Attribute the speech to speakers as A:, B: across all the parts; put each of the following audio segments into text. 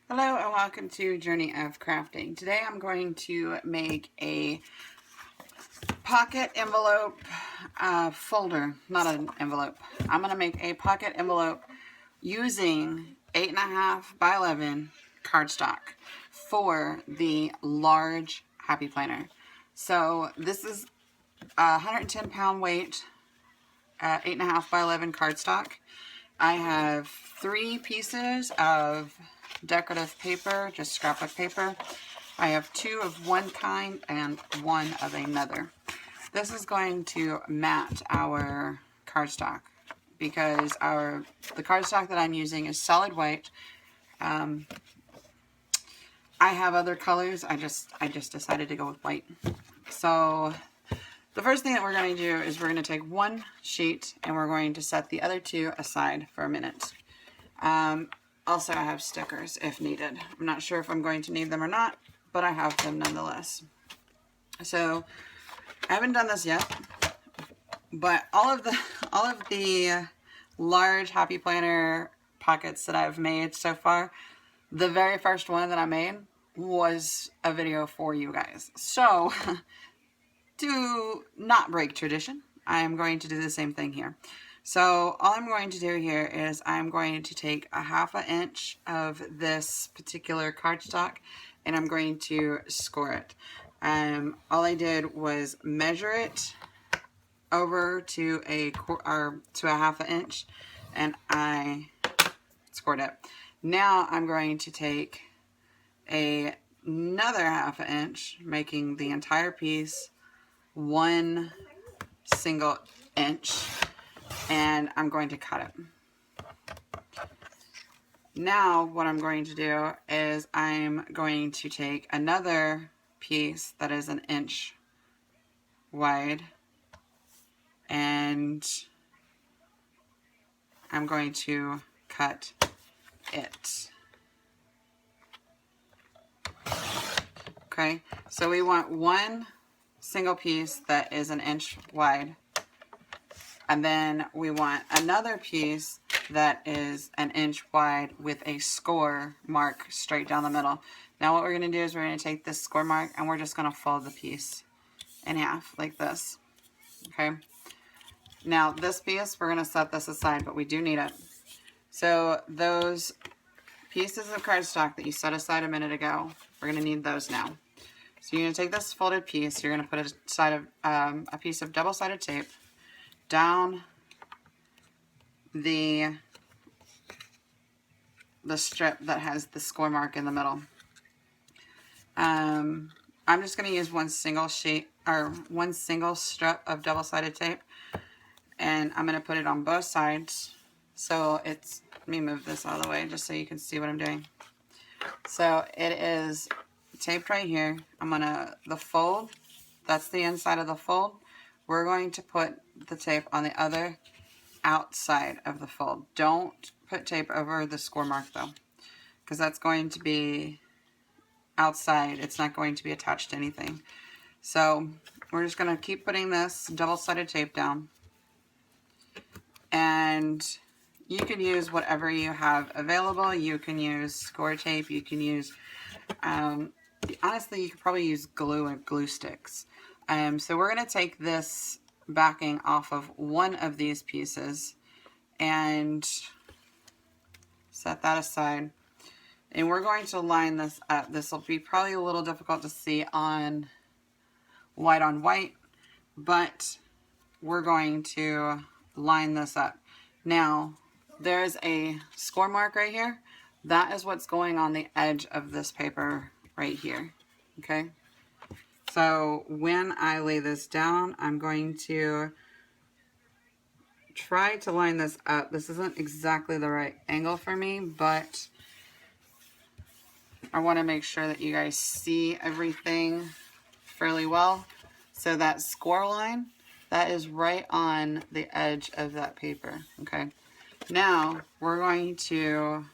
A: Hello and welcome to Journey of Crafting. Today I'm going to make a pocket envelope folder, not an envelope. I'm going to make a pocket envelope using 8.5 by 11 cardstock for the large Happy Planner. So this is a 110 pound weight, 8.5 by 11 cardstock. I have 3 pieces of decorative paper, just scrapbook paper. I have 2 of one kind and 1 of another. This is going to match our cardstock because the cardstock that I'm using is solid white. I have other colors. I just decided to go with white. So the first thing that we're going to do is we're going to take one sheet and we're going to set the other 2 aside for a minute. Also, I have stickers if needed. I'm not sure if I'm going to need them or not, but I have them nonetheless. So I haven't done this yet, but all of the large Happy Planner pockets that I've made so far, the very first one that I made was a video for you guys. So to not break tradition, I am going to do the same thing here. So all I'm going to do here is I'm going to take a 1/2 inch of this particular cardstock and I'm going to score it. All I did was measure it over to a 1/2 inch and I scored it. Now I'm going to take another 1/2 inch, making the entire piece 1 single inch, and I'm going to cut it. Now what I'm going to do is I'm going to take another piece that is 1 inch wide and I'm going to cut it. Okay, so we want 1 single piece that is 1 inch wide, and then we want another piece that is 1 inch wide with a score mark straight down the middle. Now what we're going to do is we're going to take this score mark and we're just going to fold the piece in half like this. Okay, now this piece, we're going to set this aside, but we do need it. So those pieces of cardstock that you set aside a minute ago, we're going to need those now. So you're going to take this folded piece, you're going to put a piece of double-sided tape down the strip that has the score mark in the middle. I'm just going to use one single strip of double-sided tape, and I'm going to put it on both sides. So it's, let me move this out of the way just so you can see what I'm doing. So it is taped right here. The fold, that's the inside of the fold. We're going to put the tape on the other outside of the fold. Don't put tape over the score mark though, because that's going to be outside. It's not going to be attached to anything. So we're just going to keep putting this double-sided tape down, and you can use whatever you have available. You can use score tape, you can use honestly, you could probably use glue and glue sticks. So we're going to take this backing off of one of these pieces and set that aside. And we're going to line this up. This will be probably a little difficult to see on white, but we're going to line this up. Now, there's a score mark right here. That is what's going on the edge of this paper right here. Okay? So when I lay this down, I'm going to try to line this up. This isn't exactly the right angle for me, but I want to make sure that you guys see everything fairly well. So that score line, that is right on the edge of that paper. Okay? Now we're going to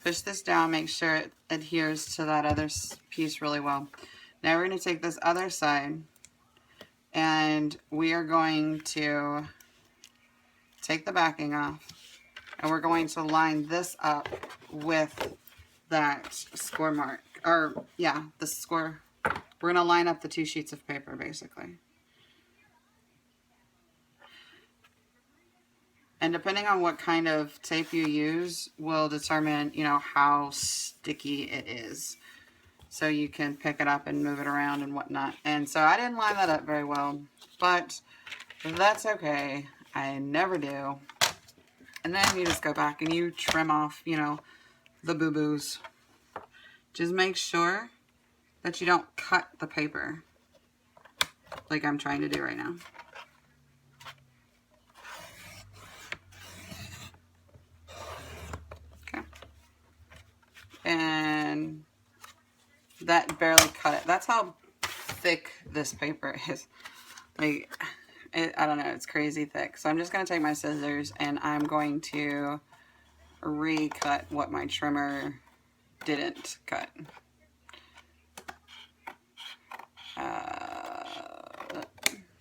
A: push this down, make sure it adheres to that other piece really well. Now we're going to take this other side and we are going to take the backing off and we're going to line this up with that score mark, or yeah, the score. We're going to line up the 2 sheets of paper basically. And depending on what kind of tape you use will determine, you know, how sticky it is. So you can pick it up and move it around and whatnot. And so I didn't line that up very well, but that's okay. I never do. And then you just go back and you trim off, you know, the boo-boos. Just make sure that you don't cut the paper like I'm trying to do right now. Okay. And that barely cut it. That's how thick this paper is. Like, I don't know, it's crazy thick. So I'm just going to take my scissors and I'm going to recut what my trimmer didn't cut.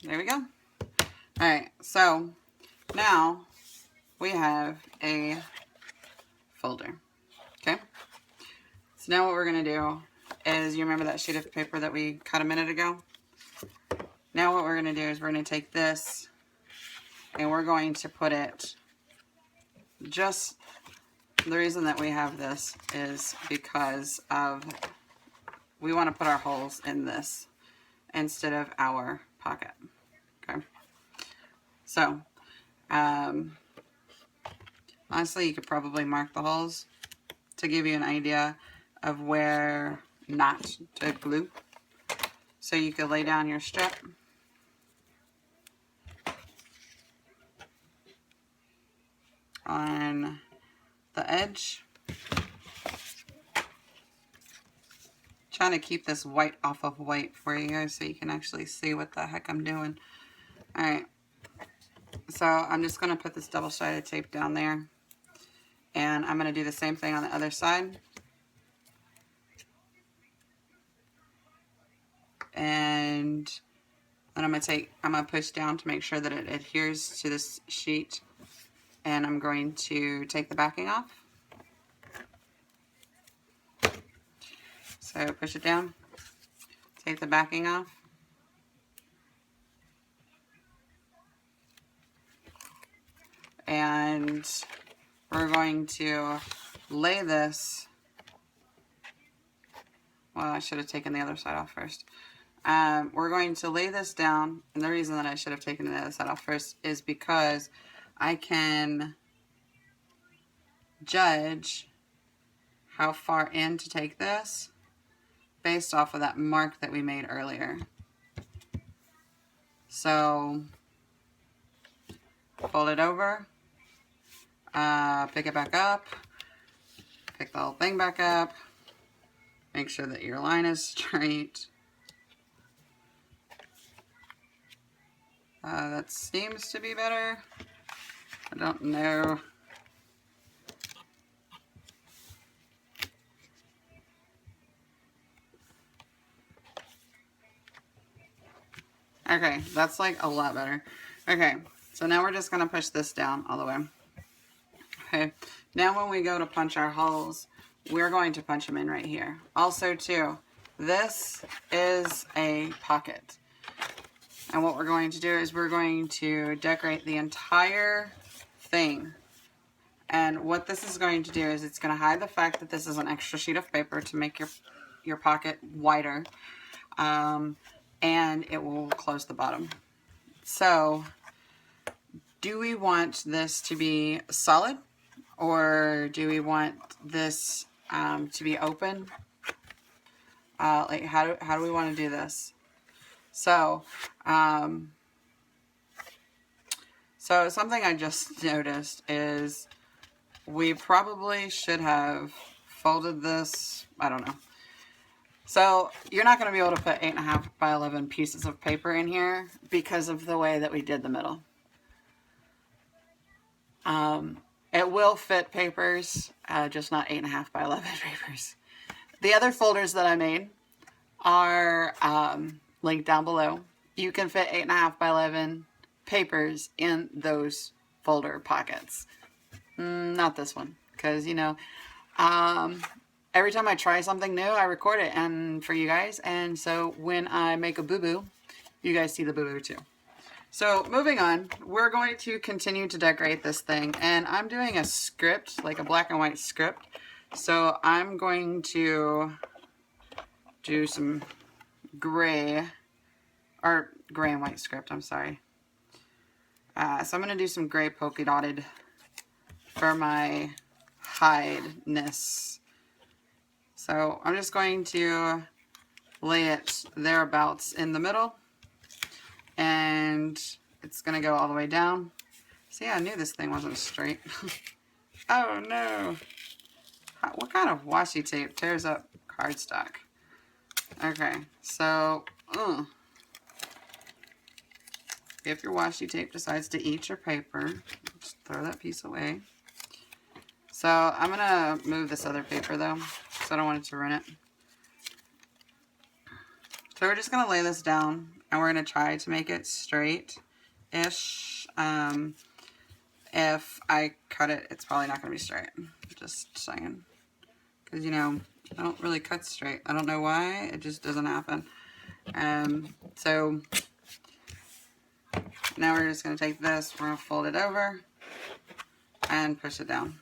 A: There we go. Alright, so now we have a folder. Okay? So now what we're going to do is, you remember that sheet of paper that we cut a minute ago? Now what we're going to do is we're going to take this and we're going to put it, just the reason that we have this is because of, we want to put our holes in this instead of our pocket. Okay. So, honestly, you could probably mark the holes to give you an idea of where not to glue. So you could lay down your strip. On the edge. Trying to keep this white off of white for you guys so you can actually see what the heck I'm doing. Alright. So I'm just going to put this double-sided tape down there. And I'm going to do the same thing on the other side. And then I'm going to push down to make sure that it adheres to this sheet. And I'm going to take the backing off. So push it down, take the backing off. And we're going to lay this, well, I should have taken the other side off first. We're going to lay this down, and the reason that I should have taken the other side off first is because I can judge how far in to take this based off of that mark that we made earlier. So fold it over, pick it back up, pick the whole thing back up, make sure that your line is straight. That seems to be better. I don't know. Okay, that's like a lot better. Okay, so now we're just going to push this down all the way. Okay, now when we go to punch our holes, we're going to punch them in right here. Also too, this is a pocket. And what we're going to do is we're going to decorate the entire thing. And what this is going to do is it's going to hide the fact that this is an extra sheet of paper to make your pocket wider. And it will close the bottom. So, do we want this to be solid? Or do we want this to be open? Like, how do we want to do this? So, so something I just noticed is we probably should have folded this, I don't know. So you're not going to be able to put 8.5 by 11 pieces of paper in here because of the way that we did the middle. It will fit papers, just not 8.5 by 11 papers. The other folders that I made are linked down below. You can fit 8.5 by 11 papers in those folder pockets. Not this one, because, you know, every time I try something new, I record it and for you guys. And so when I make a boo-boo, you guys see the boo-boo too. So moving on, we're going to continue to decorate this thing. And I'm doing a script, like a black and white script. So I'm going to do some gray, or gray and white script, I'm sorry. So I'm going to do some gray polka dotted for my hide-ness. So I'm just going to lay it thereabouts in the middle, and it's going to go all the way down. See, I knew this thing wasn't straight. Oh no! What kind of washi tape tears up cardstock? Okay, so if your washi tape decides to eat your paper, just throw that piece away. So I'm going to move this other paper though, because I don't want it to ruin it. So we're just going to lay this down, and we're going to try to make it straight-ish. If I cut it, it's probably not going to be straight. Just saying. Because, you know, I don't really cut straight. I don't know why. It just doesn't happen. So now we're just going to take this. We're going to fold it over and push it down.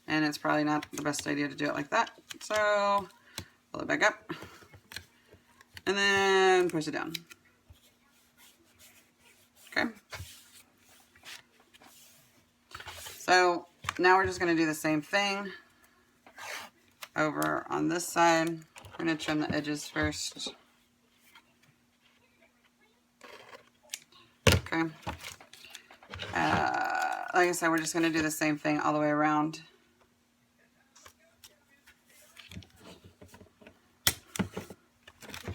A: And it's probably not the best idea to do it like that. So, pull it back up. And then push it down. Okay. So, now we're just going to do the same thing over on this side. We're going to trim the edges first. Okay. Like I said, we're just going to do the same thing all the way around.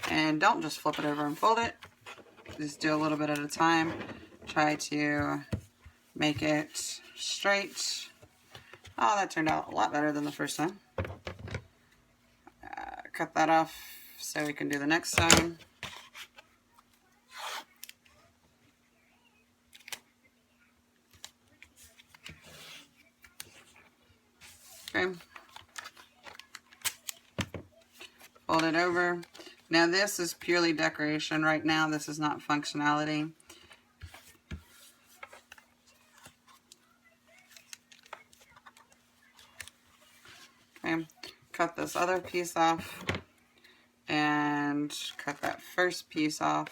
A: And don't just flip it over and fold it. Just do a little bit at a time. Try to make it straight. Oh, that turned out a lot better than the first time. Cut that off so we can do the next side. Okay. Fold it over. Now this is purely decoration right now. This is not functionality. Okay, cut this other piece off and cut that first piece off.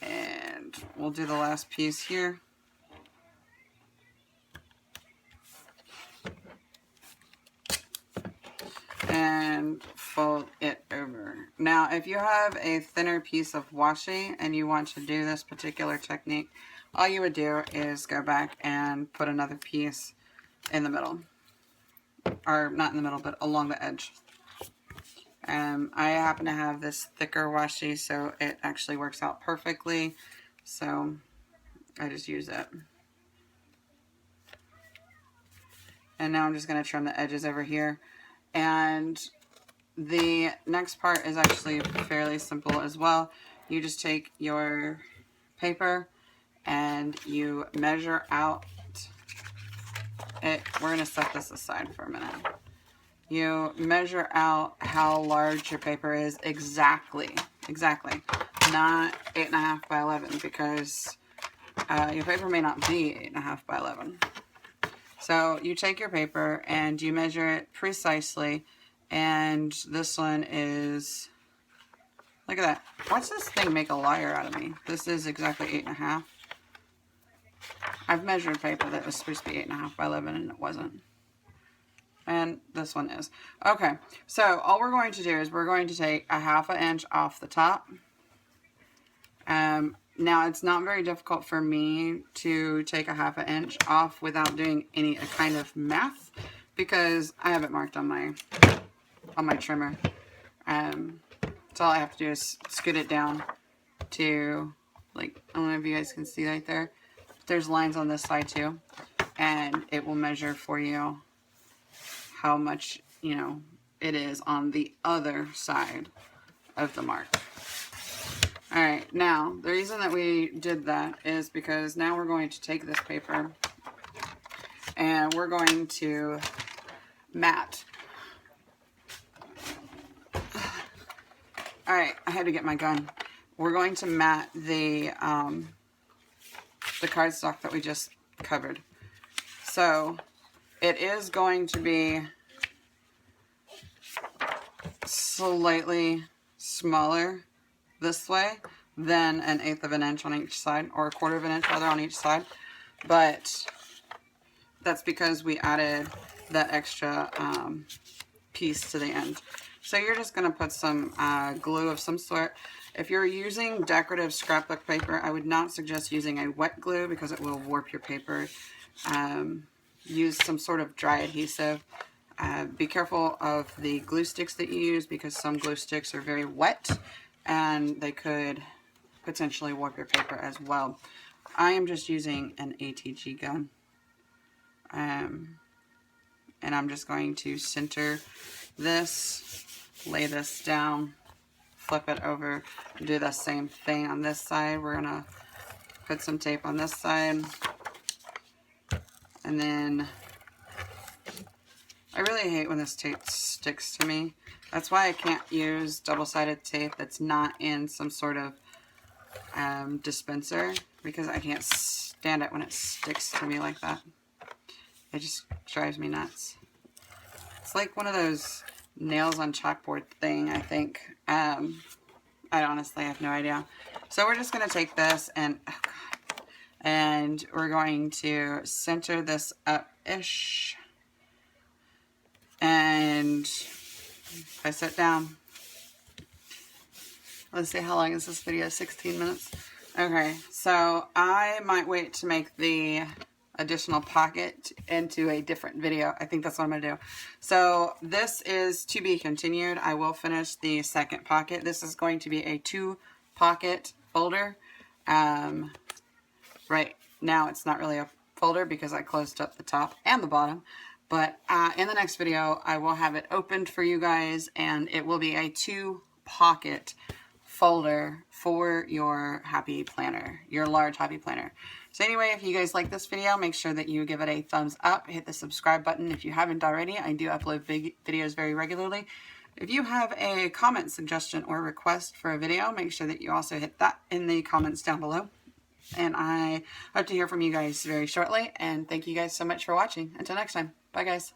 A: And we'll do the last piece here. And fold it over. Now, if you have a thinner piece of washi and you want to do this particular technique, all you would do is go back and put another piece in the middle. Or not in the middle, but along the edge. I happen to have this thicker washi, so it actually works out perfectly. So I just use it. And now I'm just going to trim the edges over here. And the next part is actually fairly simple as well. You just take your paper and you measure out it. We're going to set this aside for a minute. You measure out how large your paper is exactly. Not 8.5 by 11, because your paper may not be 8.5 by 11. So you take your paper and you measure it precisely, and this one is, look at that. Watch this thing make a liar out of me. This is exactly 8.5. I've measured paper that was supposed to be 8.5 by 11 and it wasn't. And this one is. Okay, so all we're going to do is we're going to take a 1/2 inch off the top. Now, it's not very difficult for me to take a 1/2 inch off without doing any kind of math, because I have it marked on my trimmer. So all I have to do is scoot it down to, like, I don't know if you guys can see right there. There's lines on this side too, and it will measure for you how much, you know, it is on the other side of the mark. Alright, now, the reason that we did that is because now we're going to take this paper and we're going to mat. Alright, I had to get my gun. We're going to mat the cardstock that we just covered. So it is going to be slightly smaller this way than 1/8 of an inch on each side, or 1/4 of an inch rather on each side, but that's because we added that extra piece to the end. So you're just going to put some glue of some sort. If you're using decorative scrapbook paper, I would not suggest using a wet glue because it will warp your paper. Use some sort of dry adhesive. Be careful of the glue sticks that you use because some glue sticks are very wet and they could potentially warp your paper as well. I am just using an ATG gun. And I'm just going to center this, lay this down, flip it over, do the same thing on this side. We're going to put some tape on this side. And then, I really hate when this tape sticks to me. That's why I can't use double-sided tape that's not in some sort of dispenser, because I can't stand it when it sticks to me like that. It just drives me nuts. It's like one of those nails on chalkboard thing, I think. I honestly have no idea. So we're just going to take this and, oh God, and we're going to center this up-ish. And if I sit down, let's see, how long is this video? 16 minutes? Okay, so I might wait to make the additional pocket into a different video. I think that's what I'm going to do. So this is to be continued. I will finish the second pocket. This is going to be a 2-pocket folder. Right now it's not really a folder because I closed up the top and the bottom. But in the next video, I will have it opened for you guys, and it will be a 2-pocket folder for your happy planner, your large happy planner. So anyway, if you guys like this video, make sure that you give it a thumbs up, hit the subscribe button if you haven't already. I do upload videos very regularly. If you have a comment, suggestion, or request for a video, make sure that you also hit that in the comments down below. And I hope to hear from you guys very shortly, and thank you guys so much for watching. Until next time, bye guys.